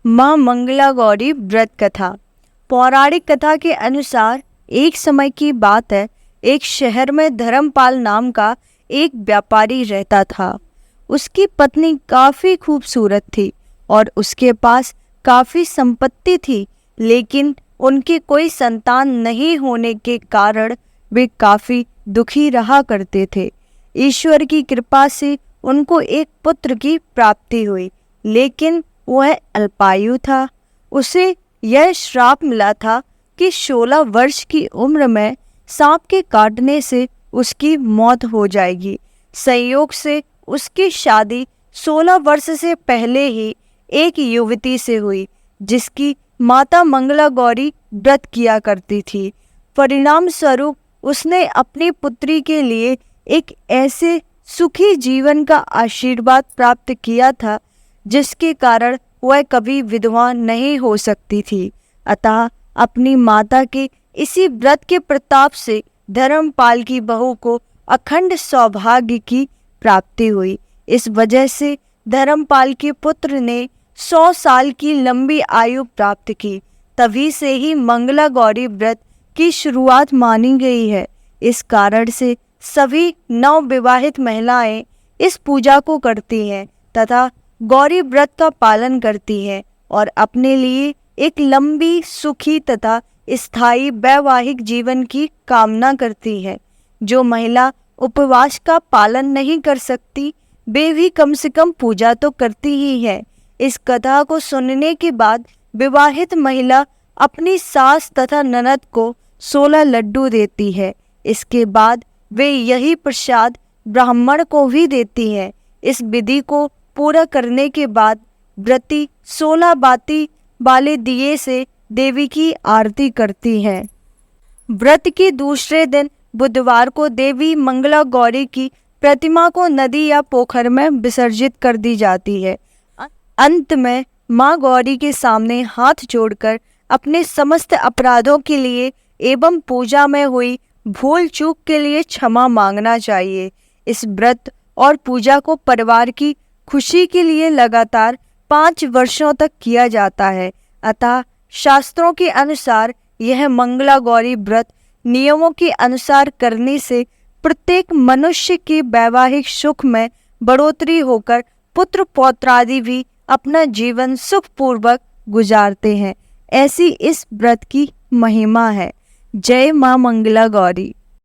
माँ मंगला गौरी व्रत कथा। पौराणिक कथा के अनुसार एक समय की बात है, एक शहर में धर्मपाल नाम का एक व्यापारी रहता था। उसकी पत्नी काफी खूबसूरत थी और उसके पास काफी संपत्ति थी, लेकिन उनके कोई संतान नहीं होने के कारण वे काफी दुखी रहा करते थे। ईश्वर की कृपा से उनको एक पुत्र की प्राप्ति हुई, लेकिन वह अल्पायु था। उसे यह श्राप मिला था कि 16 वर्ष की उम्र में सांप के काटने से उसकी मौत हो जाएगी। संयोग से उसकी शादी 16 वर्ष से पहले ही एक युवती से हुई, जिसकी माता मंगला गौरी व्रत किया करती थी। परिणाम स्वरूप उसने अपनी पुत्री के लिए एक ऐसे सुखी जीवन का आशीर्वाद प्राप्त किया था जिसके कारण वह कभी विधवा नहीं हो सकती थी। अतः अपनी माता के इसी व्रत के प्रताप से धर्मपाल की बहू को अखंड सौभाग्य की प्राप्ति हुई। इस वजह से धर्मपाल के पुत्र ने 100 साल की लंबी आयु प्राप्त की। तभी से ही मंगला गौरी व्रत की शुरुआत मानी गई है। इस कारण से सभी नवविवाहित महिलाएं इस पूजा को करती हैं तथा गौरी व्रत का पालन करती हैं और अपने लिए एक लंबी, सुखी तथा स्थायी वैवाहिक जीवन की कामना करती है। जो महिला उपवास का पालन नहीं कर सकती, वे भी कम से कम पूजा तो करती ही है। इस कथा को सुनने के बाद विवाहित महिला अपनी सास तथा ननद को 16 लड्डू देती है। इसके बाद वे यही प्रसाद ब्राह्मण को भी देती है। इस विधि को पूरा करने के बाद व्रती 16 बाती वाले दिए से देवी की आरती करती है। व्रत के दूसरे दिन बुधवार को देवी मंगला गौरी की प्रतिमा को नदी या पोखर में विसर्जित कर दी जाती है। अंत में मां गौरी के सामने हाथ जोड़कर अपने समस्त अपराधों के लिए एवं पूजा में हुई भूल चूक के लिए क्षमा मांगना चाहिए। इस व्रत और पूजा को परिवार की खुशी के लिए लगातार 5 वर्षों तक किया जाता है। अतः शास्त्रों के अनुसार यह मंगला गौरी व्रत नियमों के अनुसार करने से प्रत्येक मनुष्य के वैवाहिक सुख में बढ़ोतरी होकर पुत्र पौत्रादि भी अपना जीवन सुखपूर्वक गुजारते हैं। ऐसी इस व्रत की महिमा है। जय मां मंगला गौरी।